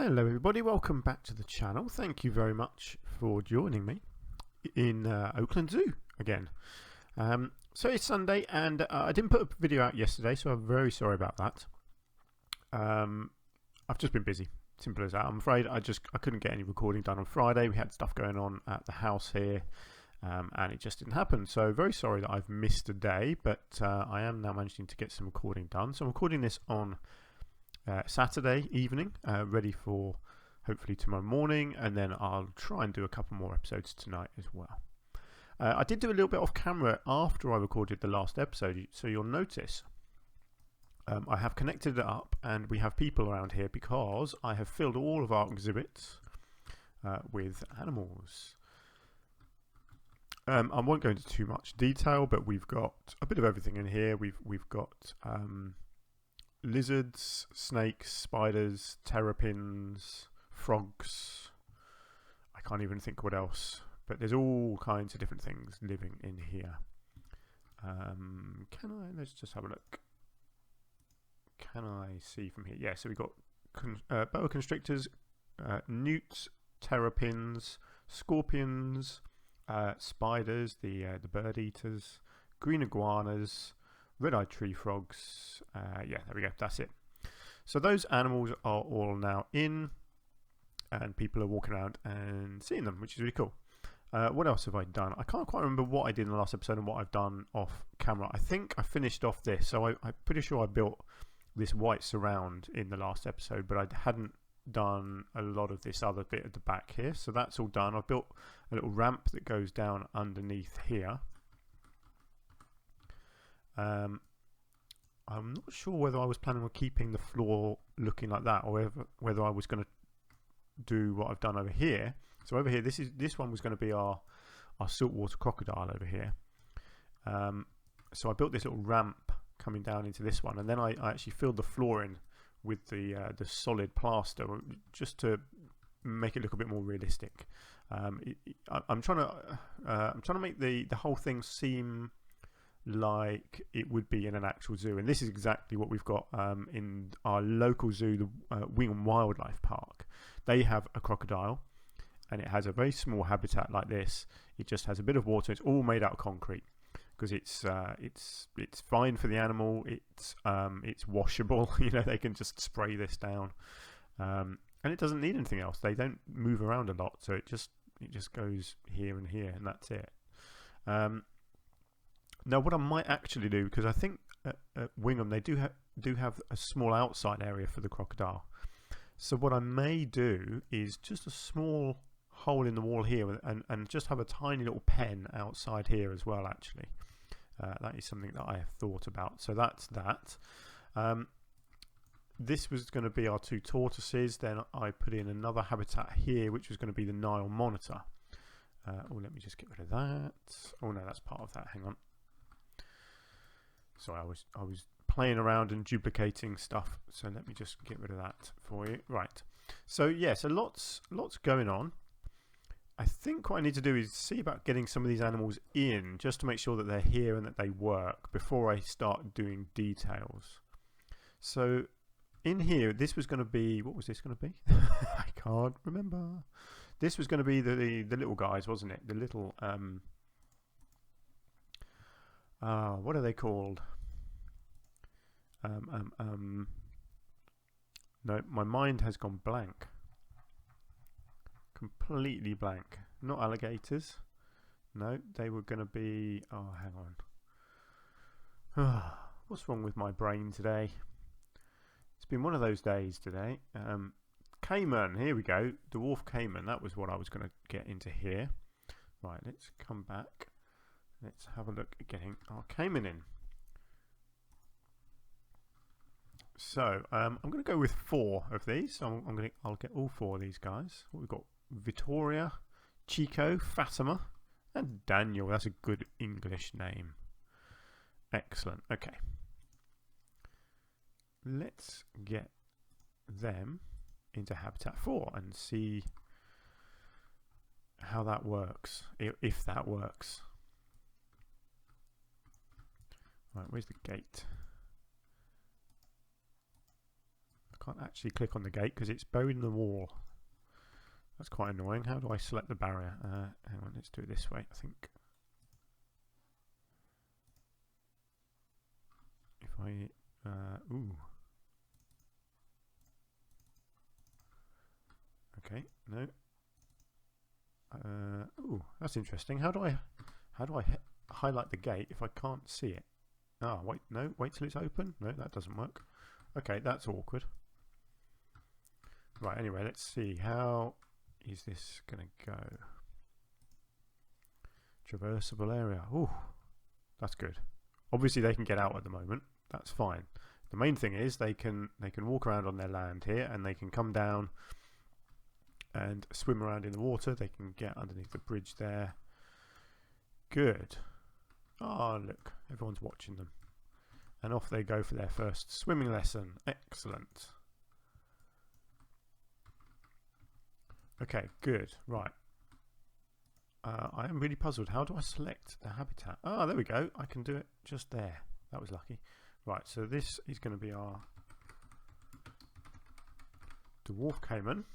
Hello everybody, welcome back to the channel. Thank you very much for joining me in Oakland Zoo again. So it's Sunday and I didn't put a video out yesterday, so I'm very sorry about that. I've just been busy, simple as that. I'm afraid I couldn't get any recording done on Friday. We had stuff going on at the house here and it just didn't happen. So very sorry that I've missed a day, but I am now managing to get some recording done. So I'm recording this on Saturday evening, ready for hopefully tomorrow morning, and then I'll try and do a couple more episodes tonight as well. I did do a little bit off camera after I recorded the last episode, so you'll notice I have connected it up and we have people around here because I have filled all of our exhibits with animals. I won't go into too much detail, but we've got a bit of everything in here. We've got lizards, snakes, spiders, terrapins, frogs. I can't even think what else, but there's all kinds of different things living in here. Let's just have a look. Can I see from here? Yeah, so we've got boa constrictors, newts, terrapins, scorpions, spiders, the bird eaters, green iguanas, red-eyed tree frogs. Yeah, there we go, that's it. So those animals are all now in and people are walking around and seeing them, which is really cool. What else have I done? I can't quite remember what I did in the last episode and what I've done off camera. I think I finished off this, so I'm pretty sure I built this white surround in the last episode, but I hadn't done a lot of this other bit at the back here, so that's all done. I've built a little ramp that goes down underneath here. I'm not sure whether I was planning on keeping the floor looking like that or whether I was going to do what I've done over here. So over here, this one was going to be our saltwater crocodile over here. So I built this little ramp coming down into this one, and then I actually filled the floor in with the solid plaster just to make it look a bit more realistic. I'm trying to make the whole thing seem like it would be in an actual zoo, and this is exactly what we've got in our local zoo, the Wingham Wildlife Park. They have a crocodile, and it has a very small habitat like this. It just has a bit of water. It's all made out of concrete because it's fine for the animal. It's washable. You know, they can just spray this down, and it doesn't need anything else. They don't move around a lot, so it just goes here and here, and that's it. Now, what I might actually do, because I think at Wingham they do have a small outside area for the crocodile. So what I may do is just a small hole in the wall here, and just have a tiny little pen outside here as well. Actually, that is something that I have thought about. So that's that. This was going to be our two tortoises. Then I put in another habitat here, which was going to be the Nile monitor. Oh, let me just get rid of that. Oh no, that's part of that. Hang on. Sorry, I was playing around and duplicating stuff, so let me just get rid of that for you. Right, so yeah, so lots going on. I think what I need to do is see about getting some of these animals in, just to make sure that they're here and that they work before I start doing details. So in here, this was going to be, what was this going to be? I can't remember. This was going to be the little guys, wasn't it? The little what are they called? No, my mind has gone blank. Completely blank. Not alligators. No, they were going to be... Oh, hang on. What's wrong with my brain today? It's been one of those days today. Caiman, here we go. Dwarf caiman, that was what I was going to get into here. Right, let's come back. Let's have a look at getting our caiman in. So I'm going to go with 4 of these. So I'll get all 4 of these guys. We've got Vittoria, Chico, Fatima, and Daniel. That's a good English name. Excellent. Okay. Let's get them into Habitat 4 and see how that works, if that works. Right, where's the gate? can't actually click on the gate because it's buried in the wall. That's quite annoying. How do I select the barrier? Hang on, let's do it this way, I think. If I... ooh. Okay, no. Ooh, that's interesting. How do I highlight the gate if I can't see it? Ah, wait, no, wait till it's open. No, that doesn't work. Okay, that's awkward. Right, anyway, let's see. How is this going to go? Traversable area. Ooh, that's good. Obviously, they can get out at the moment. That's fine. The main thing is they can walk around on their land here, and they can come down and swim around in the water. They can get underneath the bridge there. Good. Oh, look, everyone's watching them. And off they go for their first swimming lesson. Excellent. Okay, good. Right. I am really puzzled. How do I select the habitat? Ah, there we go. I can do it just there. That was lucky. Right, so this is going to be our dwarf caiman.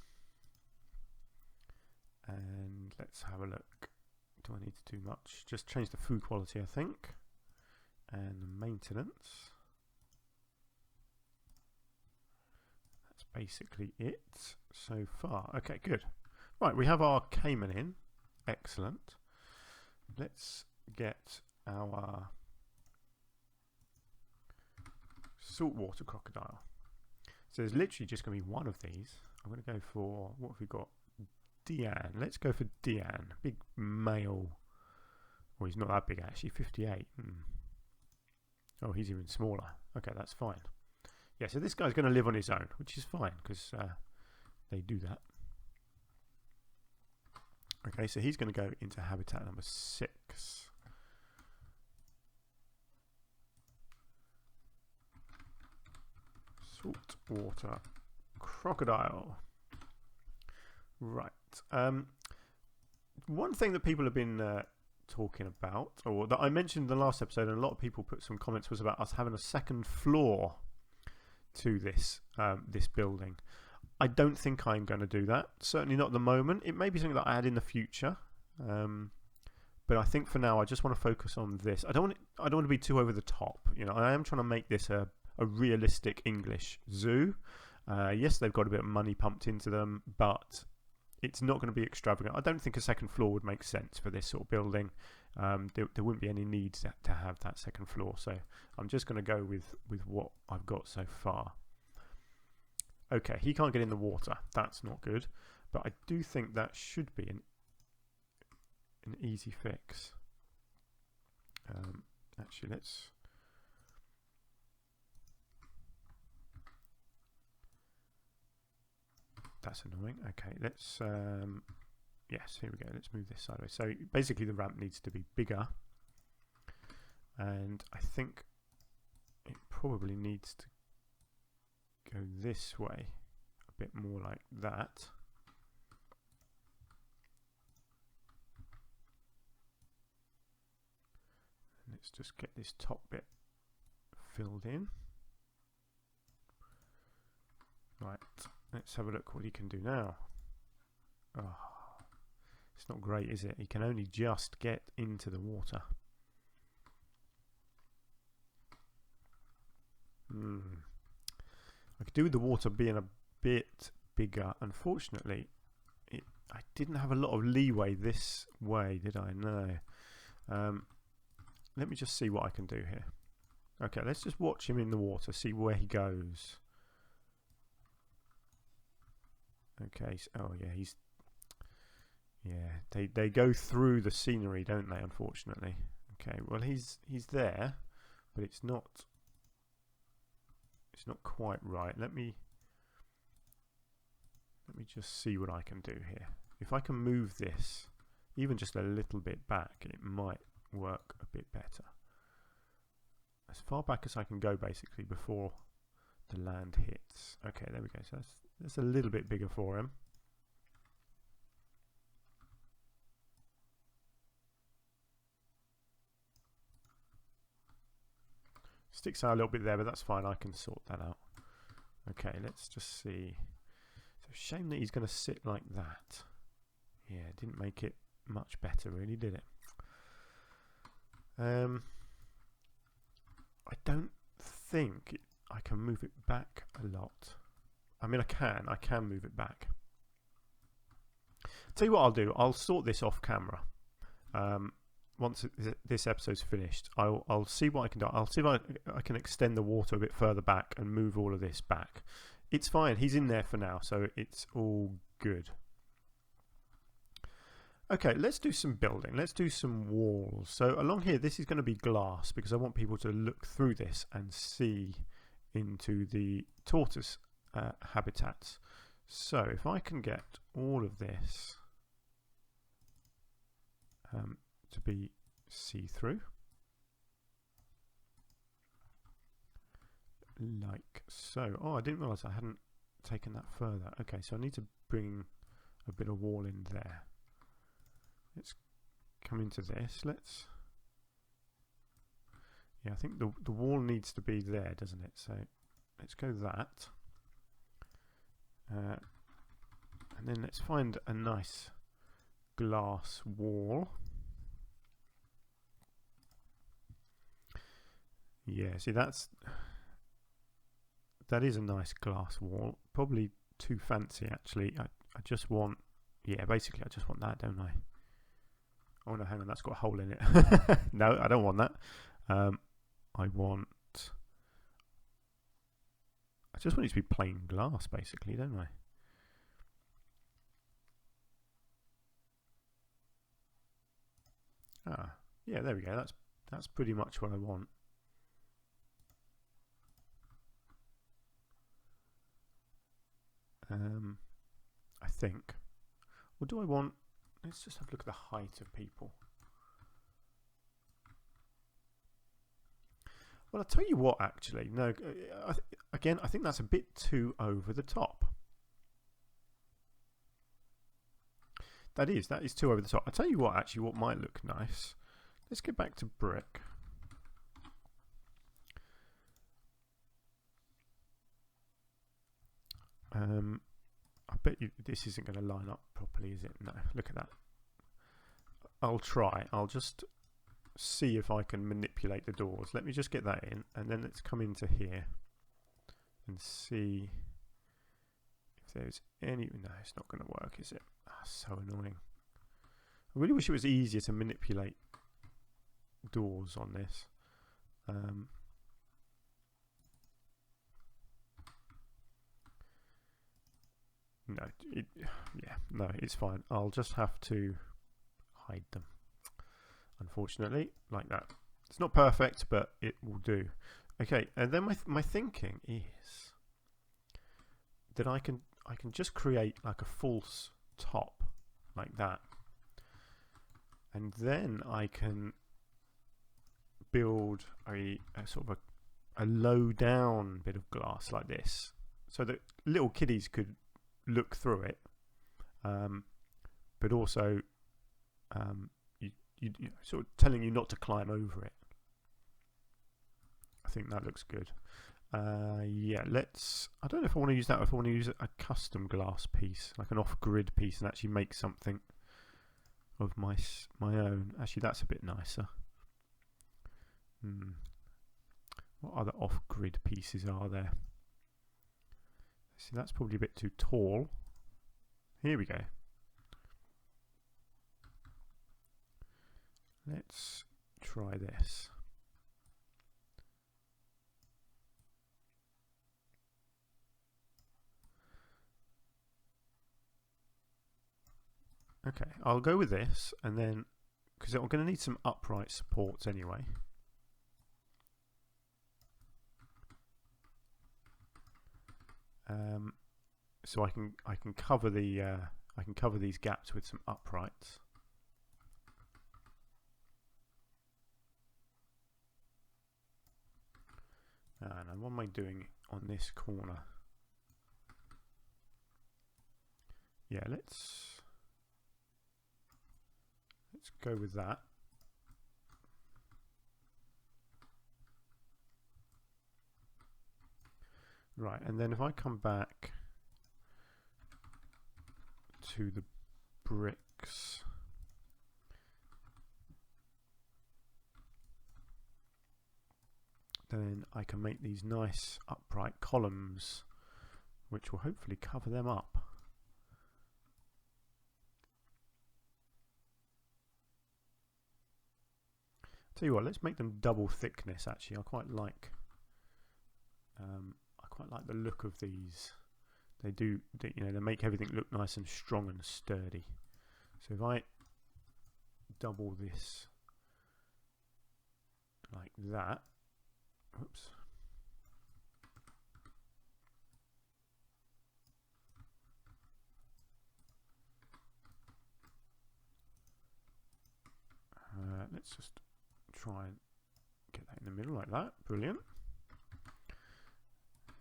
And let's have a look. Do I need to do much? Just change the food quality, I think. And the maintenance. That's basically it so far. Okay, good. Right, we have our caiman in. Excellent. Let's get our saltwater crocodile. So there's literally just going to be one of these. I'm going to go for, what have we got? Dian. Let's go for Dian. Big male. Well, he's not that big actually. 58. Oh, he's even smaller. Okay, that's fine. Yeah, so this guy's going to live on his own, which is fine because they do that. Okay, so he's going to go into habitat number 6. Saltwater crocodile. Right. One thing that people have been talking about, or that I mentioned in the last episode, and a lot of people put some comments, was about us having a second floor to this this building. I don't think I'm going to do that. Certainly not at the moment. It may be something that I add in the future, but I think for now I just want to focus on this. I don't want to be too over the top. You know, I am trying to make this a realistic English zoo. Yes, they've got a bit of money pumped into them, but it's not going to be extravagant. I don't think a second floor would make sense for this sort of building. There wouldn't be any need to have that second floor. So I'm just going to go with what I've got so far. Okay, he can't get in the water. That's not good. But I do think that should be an easy fix. Actually, let's... That's annoying. Okay, let's... yes, here we go. Let's move this sideways. So basically the ramp needs to be bigger. And I think it probably needs to go this way a bit more like that. And let's just get this top bit filled in. Right, let's have a look what he can do now. Oh, it's not great, is it? He can only just get into the water. I could do with the water being a bit bigger. Unfortunately, I didn't have a lot of leeway this way, did I? No. Let me just see what I can do here. Okay, let's just watch him in the water, see where he goes. Okay, so, oh yeah, he's... Yeah, they go through the scenery, don't they, unfortunately. Okay, well he's there, but it's not quite right. Let me just see what I can do here. If I can move this even just a little bit back, it might work a bit better. As far back as I can go, basically, before the land hits. Okay, there we go. So that's a little bit bigger for him. Sticks out a little bit there, but that's fine. I can sort that out. Okay, let's just see. So shame that he's going to sit like that. Yeah, it didn't make it much better, really, did it? I don't think I can move it back a lot. I mean, I can move it back. Tell you what I'll do. I'll sort this off camera. Once this episode's finished, I'll see what I can do. I'll see if I can extend the water a bit further back and move all of this back. It's fine. He's in there for now, so it's all good. Okay, let's do some building. Let's do some walls. So along here, this is going to be glass because I want people to look through this and see into the tortoise habitats. So if I can get all of this to be see-through, like so. Oh, I didn't realise I hadn't taken that further. Okay, so I need to bring a bit of wall in there. Let's come into this. Yeah, I think the wall needs to be there, doesn't it? So let's go that. And then let's find a nice glass wall. Yeah, see that is a nice glass wall. Probably too fancy actually. I just want, yeah, basically I just want that, don't I? Oh no, hang on, that's got a hole in it. No, I don't want that. I just want it to be plain glass basically, don't I? Ah, yeah, there we go. That's pretty much what I want. I think. Or do I want? Let's just have a look at the height of people. Well, I'll tell you what. Actually, no. Again, I think that's a bit too over the top. That is too over the top. I'll tell you what. Actually, what might look nice. Let's get back to brick. I bet you this isn't going to line up properly, is it? No, look at that. I'll try. I'll just see if I can manipulate the doors. Let me just get that in, and then let's come into here and see if there's any. No, it's not going to work, is it? Oh, so annoying. I really wish it was easier to manipulate doors on this. No, no, it's fine. I'll just have to hide them, unfortunately, like that. It's not perfect, but it will do. Okay, and then my thinking is that I can just create like a false top like that, and then I can build a sort of a low down bit of glass like this, so that little kiddies could look through it, but also you sort of telling you not to climb over it. I think that looks good. Yeah, I don't know if I want to use that, or if I want to use a custom glass piece, like an off-grid piece, and actually make something of my own. Actually, that's a bit nicer. What other off-grid pieces are there? See, that's probably a bit too tall. Here we go. Let's try this. Okay, I'll go with this, and then, because I'm going to need some upright supports anyway. So I can cover the I can cover these gaps with some uprights. And what am I doing on this corner? Yeah, let's go with that. Right, and then if I come back to the bricks, then I can make these nice upright columns which will hopefully cover them up. Tell you what, let's make them double thickness. Actually, I quite like the look of these. They do, you know, they make everything look nice and strong and sturdy. So if I double this like that, oops. Let's just try and get that in the middle like that. Brilliant.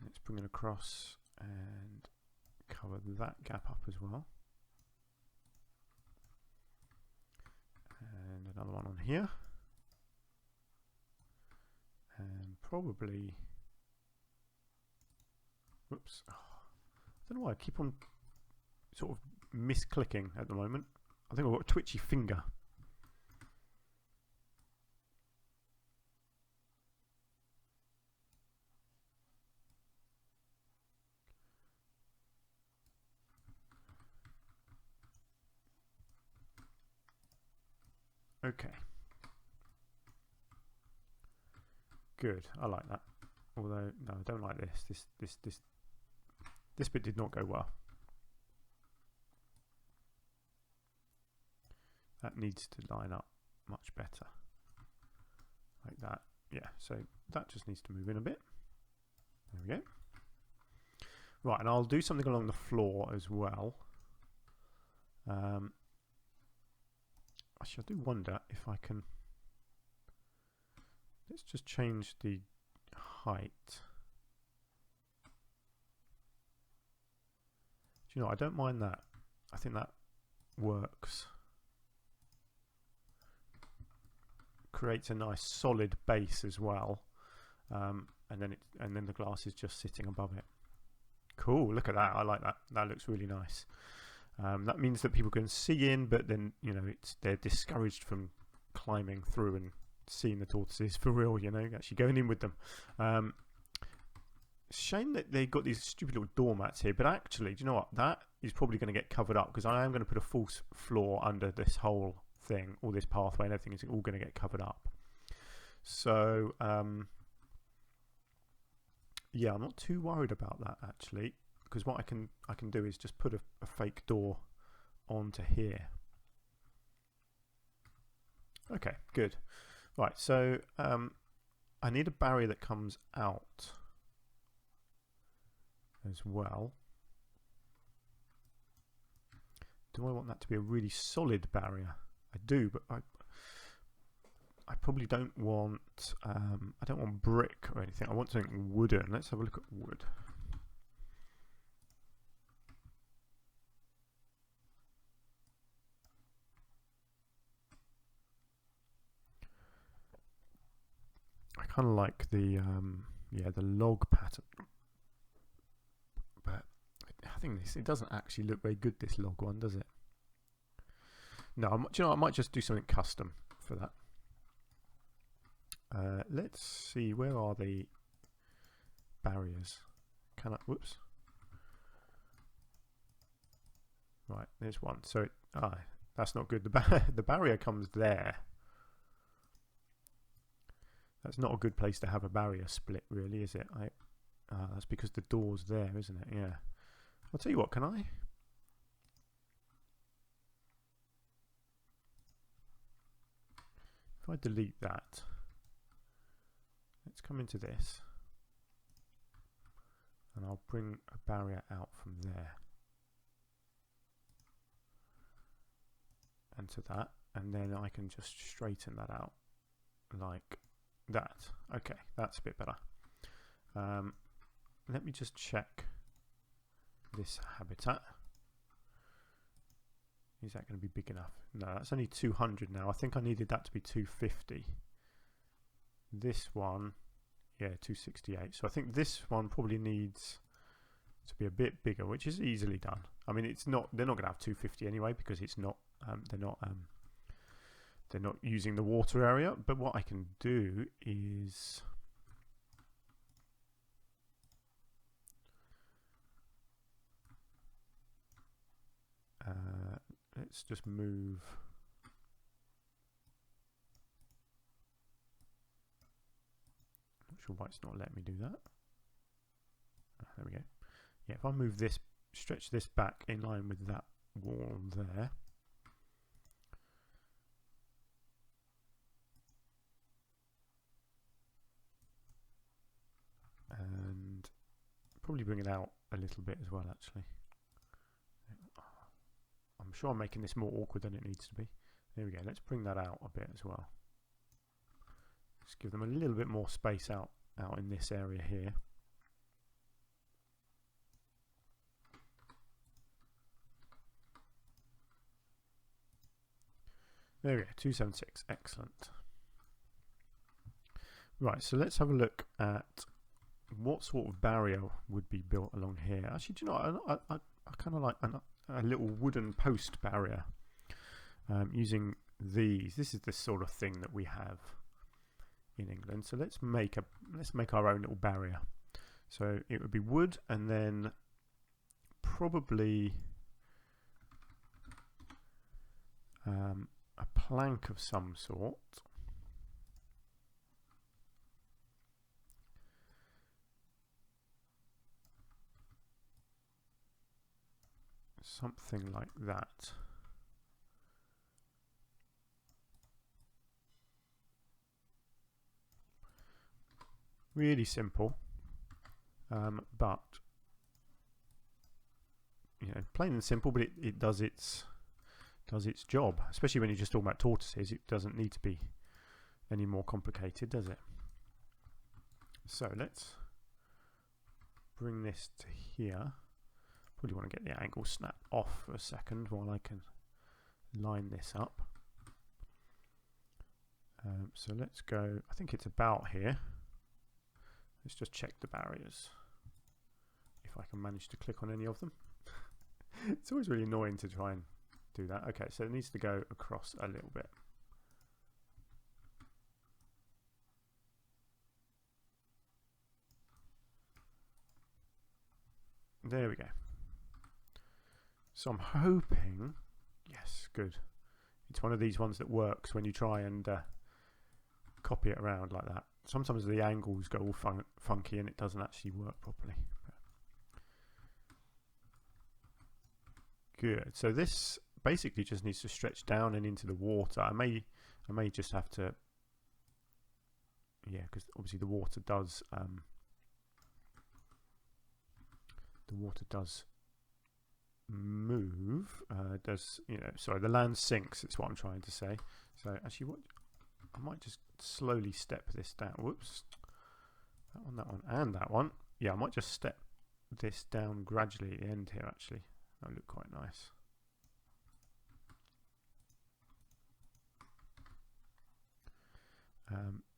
Let's bring it across and cover that gap up as well. And another one on here. And probably, whoops, oh, I don't know why I keep on sort of misclicking at the moment. I think I've got a twitchy finger. Okay. Good. I like that. Although no, I don't like this. This bit did not go well. That needs to line up much better. Like that. Yeah, so that just needs to move in a bit. There we go. Right, and I'll do something along the floor as well. Actually, I do wonder if I can. Let's just change the height. Do you know, I don't mind that. I think that works. Creates a nice solid base as well, and then the glass is just sitting above it. Cool, look at that. I like that. That looks really nice. That means that people can see in, but then, you know, they're discouraged from climbing through and seeing the tortoises for real, you know, actually going in with them. Shame that they got these stupid little doormats here, but actually, do you know what? That is probably going to get covered up because I am going to put a false floor under this whole thing, all this pathway and everything is all going to get covered up. So, yeah, I'm not too worried about that actually, because what I can do is just put a fake door onto here. Okay, good. Right, so I need a barrier that comes out as well. Do I want that to be a really solid barrier? I do, but I probably don't want I don't want brick or anything. I want something wooden. Let's have a look at wood. I kind of like the yeah, the log pattern, but I think it doesn't actually look very good, this log one, does it? No, do you know, I might just do something custom for that. Let's see, where are the barriers? Can I, whoops. Right, there's one. So, that's not good. The barrier comes there. That's not a good place to have a barrier split, really, is it? That's because the door's there, isn't it? Yeah. I'll tell you what, can I? If I delete that, let's come into this, and I'll bring a barrier out from there and to that, and then I can just straighten that out like that. Okay, that's a bit better. Let me just check this habitat. Is that going to be big enough? No, that's only 200 now. I think I needed that to be 250. This one Yeah, 268. So I think this one probably needs to be a bit bigger, which is easily done. I mean, it's not. They're not going to have 250 anyway because it's not. They're not using the water area. But what I can do is let's just move. Not sure why it's not letting me do that. There we go. Yeah, if I move this, stretch this back in line with that wall there. And probably bring it out a little bit as well, actually. I'm sure I'm making this more awkward than it needs to be. There we go. Let's bring that out a bit as well. Just give them a little bit more space out in this area here. There we go, 276, excellent. Right, so let's have a look at what sort of barrier would be built along here. Actually, do you know, I kind of like a little wooden post barrier using these. This is the sort of thing that we have in England. So let's make our own little barrier. So it would be wood, and then probably a plank of some sort. Something like that. Really simple, but you know, plain and simple. But it does its job, especially when you're just talking about tortoises. It doesn't need to be any more complicated, does it? So let's bring this to here. Probably want to get the angle snap off for a second while I can line this up. So let's go, I think it's about here. Let's just check the barriers, if I can manage to click on any of them. It's always really annoying to try and do that. Okay, so it needs to go across a little bit. There we go. So I'm hoping, yes, good. It's one of these ones that works when you try and copy it around like that. Sometimes the angles go all funky and it doesn't actually work properly. Good. So this basically just needs to stretch down and into the water. I may just have to, yeah, because obviously the water does move. Does, you know? Sorry, the land sinks. It's what I'm trying to say. So actually, what I might just slowly step this down. Whoops. That one, and that one. Yeah, I might just step this down gradually at the end here. Actually, that'll look quite nice.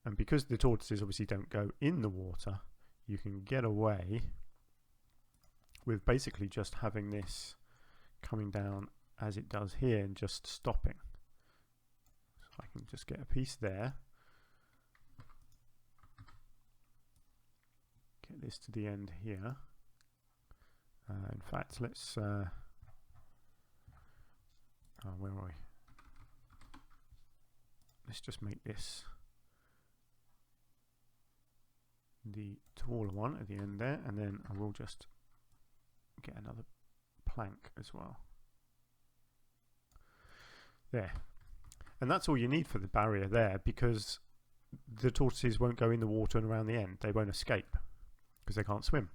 And because the tortoises obviously don't go in the water, you can get away with basically just having this coming down as it does here and just stopping. So I can just get a piece there, get this to the end here. In fact, let's where are we? Let's just make this the taller one at the end there, and then I will just get another plank as well. There. And that's all you need for the barrier there, because the tortoises won't go in the water and around the end. They won't escape because they can't swim.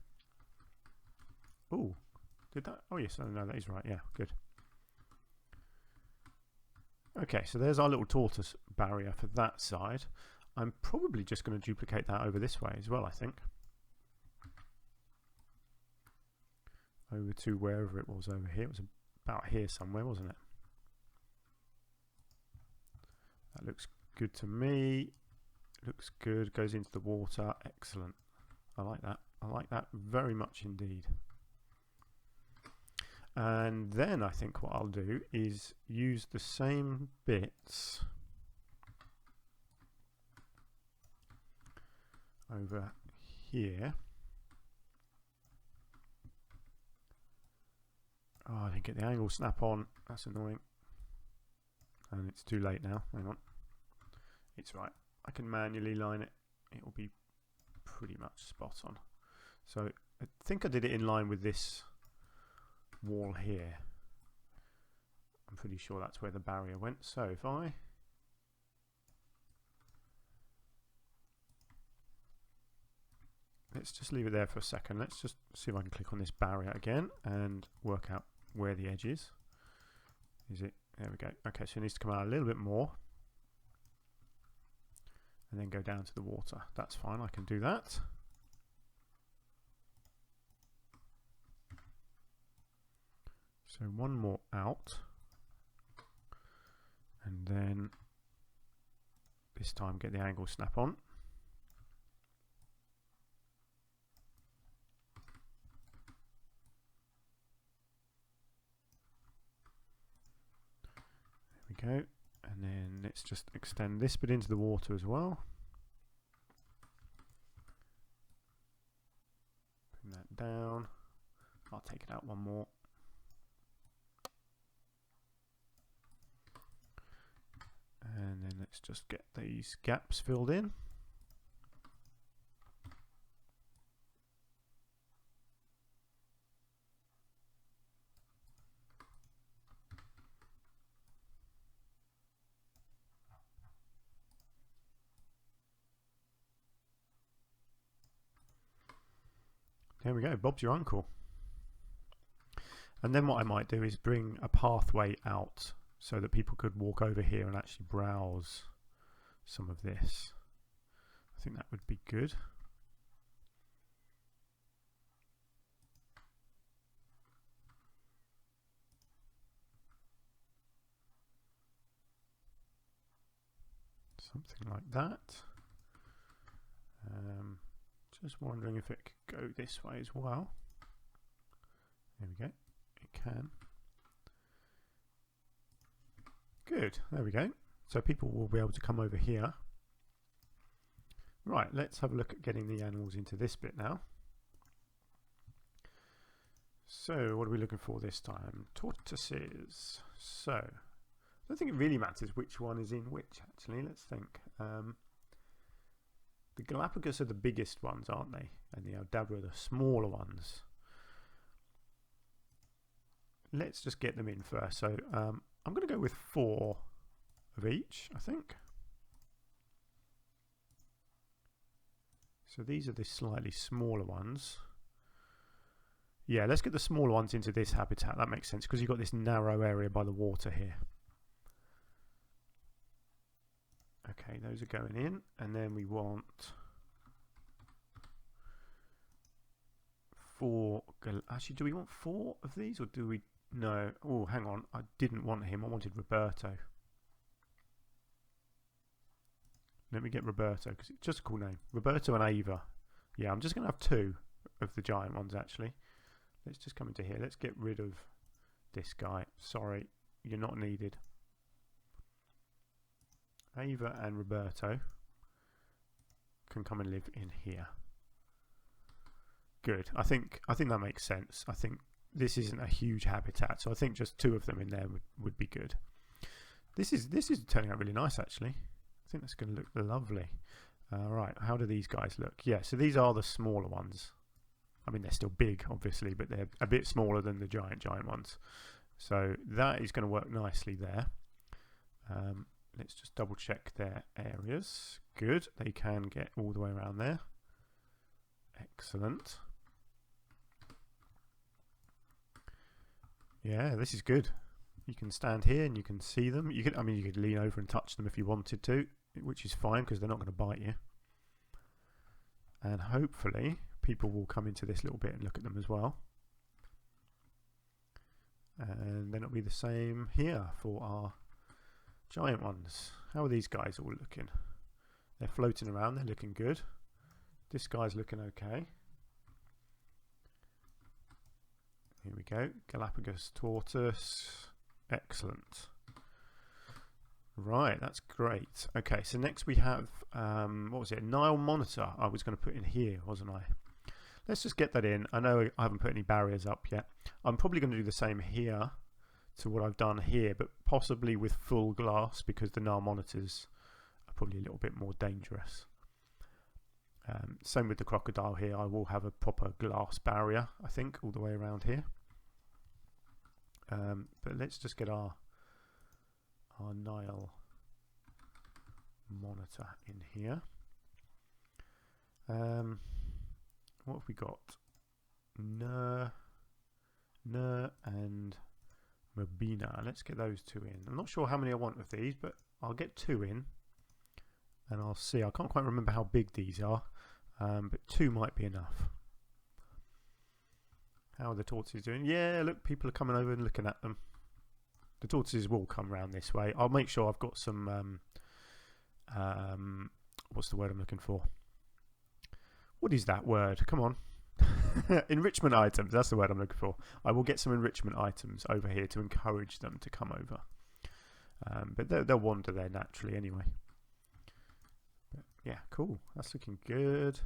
Oh, did that? Oh yes, no, that is right. Yeah, good. Okay, so there's our little tortoise barrier for that side. I'm probably just going to duplicate that over this way as well, I think. Over to wherever it was over here. It was about here somewhere, wasn't it? That looks good to me. Looks good. Goes into the water. Excellent. I like that. I like that very much indeed. And then I think what I'll do is use the same bits over here. Oh, I didn't get the angle snap on. That's annoying. And it's too late now. Hang on. It's right. I can manually line it. It will be pretty much spot on. So I think I did it in line with this wall here. I'm pretty sure that's where the barrier went. So if I let's just leave it there for a second. Let's just see if I can click on this barrier again and work out where the edge is. Is it? There we go. Okay, so it needs to come out a little bit more and then go down to the water. That's fine, I can do that. So one more out, and then this time get the angle snap on. There we go, and then let's just extend this bit into the water as well. Bring that down. I'll take it out one more. And then let's just get these gaps filled in. There we go, Bob's your uncle. And then what I might do is bring a pathway out so that people could walk over here and actually browse some of this. I think that would be good. Something like that. Just wondering if it could go this way as well. There we go. It can. Good, there we go. So people will be able to come over here. Right, let's have a look at getting the animals into this bit now. So what are we looking for this time? Tortoises. So I don't think it really matters which one is in which, actually. Let's think. The Galapagos are the biggest ones, aren't they? And the Aldabra are the smaller ones. Let's just get them in first. So I'm going to go with 4 of each, I think. So these are the slightly smaller ones. Yeah, let's get the smaller ones into this habitat. That makes sense because you've got this narrow area by the water here. Okay, those are going in, and then we want 4. Actually, do we want 4 of these, or do we? No. Oh, hang on. I didn't want him. I wanted Roberto. Let me get Roberto because it's just a cool name. Roberto and Ava. Yeah, I'm just going to have 2 of the giant ones actually. Let's just come into here. Let's get rid of this guy. Sorry, you're not needed. Ava and Roberto can come and live in here. Good. I think that makes sense. I think this isn't a huge habitat, so I think just 2 of them in there would be good. This is turning out really nice actually. I think that's going to look lovely. Right, how do these guys look? Yeah, so these are the smaller ones. I mean, they're still big, obviously, but they're a bit smaller than the giant ones. So that is going to work nicely there. Let's just double check their areas. Good, they can get all the way around there. Excellent. Yeah, this is good. You can stand here and you can see them. You could, I mean, you could lean over and touch them if you wanted to, which is fine because they're not going to bite you. And hopefully people will come into this little bit and look at them as well. And then it'll be the same here for our giant ones. How are these guys all looking? They're floating around, they're looking good. This guy's looking okay. Here we go, Galapagos tortoise. Excellent. Right, that's great. Okay, so next we have, what was it? Nile monitor I was going to put in here, wasn't I? Let's just get that in. I know I haven't put any barriers up yet. I'm probably going to do the same here to what I've done here, but possibly with full glass because the Nile monitors are probably a little bit more dangerous. Same with the crocodile here. I will have a proper glass barrier, I think, all the way around here. But let's just get our Nile monitor in here. What have we got? Nur and Mabina. Let's get those two in. I'm not sure how many I want of these, but I'll get 2 in and I'll see. I can't quite remember how big these are, but 2 might be enough. How are the tortoises doing? Yeah, look, people are coming over and looking at them. The tortoises will come round this way. I'll make sure I've got some what's the word I'm looking for? What is that word? Come on. Enrichment items, that's the word I'm looking for. I will get some enrichment items over here to encourage them to come over. But they'll wander there naturally anyway. But yeah, cool. That's looking good.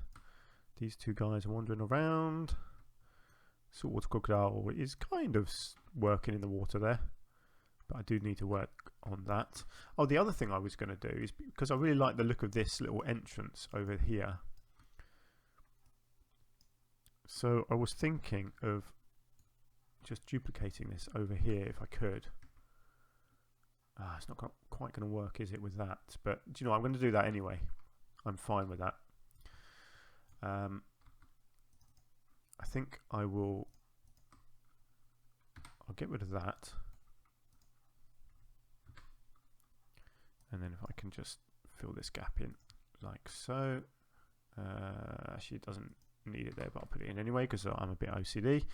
These 2 guys are wandering around. Saltwater crocodile is kind of working in the water there, but I do need to work on that. Oh, the other thing I was going to do is, because I really like the look of this little entrance over here, so I was thinking of just duplicating this over here if I could. It's not quite going to work, is it, with that? But do you know, I'm going to do that anyway. I'm fine with that. I think I'll get rid of that, and then if I can just fill this gap in like so. Actually, it doesn't need it there, but I'll put it in anyway because I'm a bit OCD.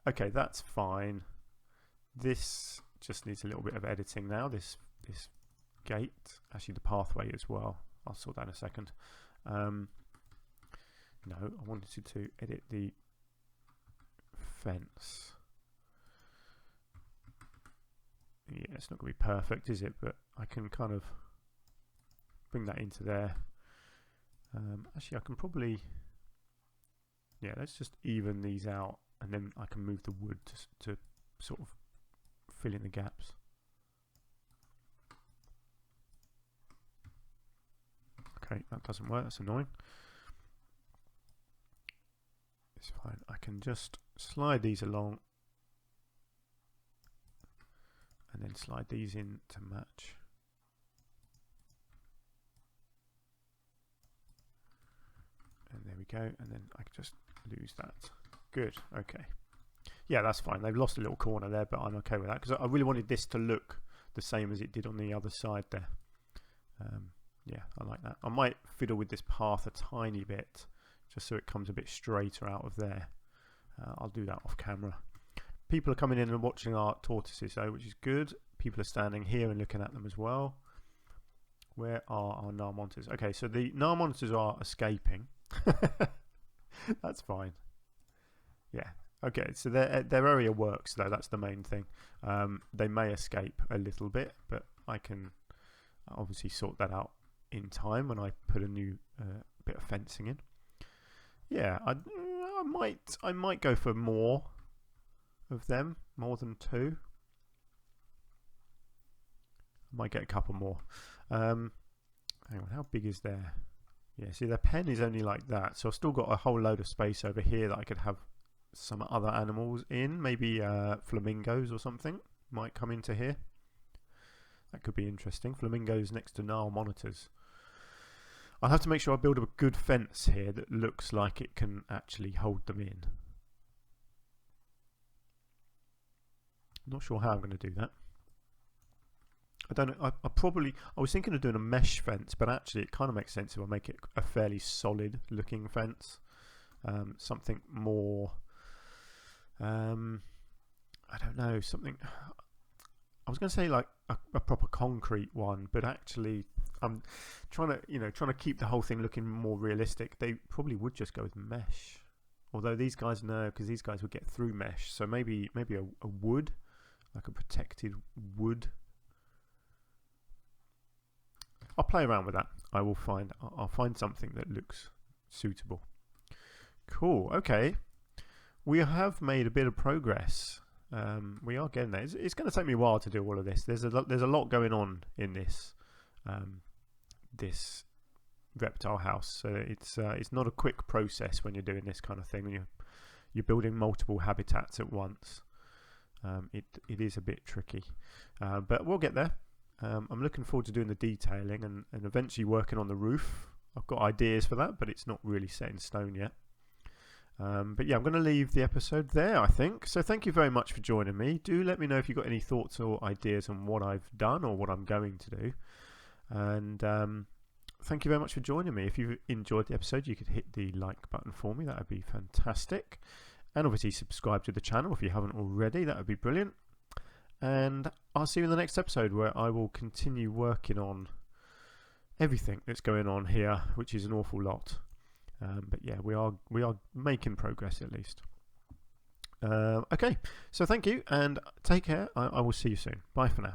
Okay, that's fine. This just needs a little bit of editing now. This gate, actually the pathway as well. I'll sort that in a second. No, I wanted to edit the fence. Yeah, it's not going to be perfect, is it? But I can kind of bring that into there. Actually, I can probably... Yeah, let's just even these out, and then I can move the wood to sort of fill in the gaps. Okay, that doesn't work. That's annoying. It's fine. I can just slide these along and then slide these in to match. And there we go. And then I can just lose that. Good. Okay. Yeah, that's fine. They've lost a little corner there, but I'm okay with that because I really wanted this to look the same as it did on the other side there. Yeah, I like that. I might fiddle with this path a tiny bit just so it comes a bit straighter out of there. I'll do that off camera. People are coming in and watching our tortoises though, which is good. People are standing here and looking at them as well. Where are our Nile monitors? Okay, so the Nile monitors are escaping. That's fine. Yeah. Okay, so their area works though. That's the main thing. They may escape a little bit, but I can obviously sort that out in time when I put a new bit of fencing in. Yeah, I might go for more of them, more than 2. I might get a couple more. Hang on, how big is their... Yeah, see, their pen is only like that, so I've still got a whole load of space over here that I could have some other animals in. Maybe flamingos or something might come into here. That could be interesting. Flamingos next to Nile monitors. I'll have to make sure I build a good fence here that looks like it can actually hold them in. I'm not sure how I'm going to do that. I don't know. I was thinking of doing a mesh fence, but actually it kind of makes sense if I make it a fairly solid looking fence. Something more, I don't know, something... I was going to say like a proper concrete one, but actually I'm trying to keep the whole thing looking more realistic. They probably would just go with mesh, although these guys know, because these guys would get through mesh. So maybe a wood, like a protected wood. I'll play around with that. I'll find something that looks suitable. Cool. Okay, we have made a bit of progress. We are getting there. It's going to take me a while to do all of this. There's a lot going on in this this reptile house. So it's not a quick process when you're doing this kind of thing. When you're building multiple habitats at once. It is a bit tricky, but we'll get there. I'm looking forward to doing the detailing and eventually working on the roof. I've got ideas for that, but it's not really set in stone yet. But yeah, I'm going to leave the episode there, I think. So thank you very much for joining me. Do let me know if you've got any thoughts or ideas on what I've done or what I'm going to do. And thank you very much for joining me. If you've enjoyed the episode, you could hit the like button for me. That would be fantastic. And obviously subscribe to the channel if you haven't already. That would be brilliant. And I'll see you in the next episode, where I will continue working on everything that's going on here, which is an awful lot. But yeah, we are making progress at least. Okay, so thank you and take care. I will see you soon. Bye for now.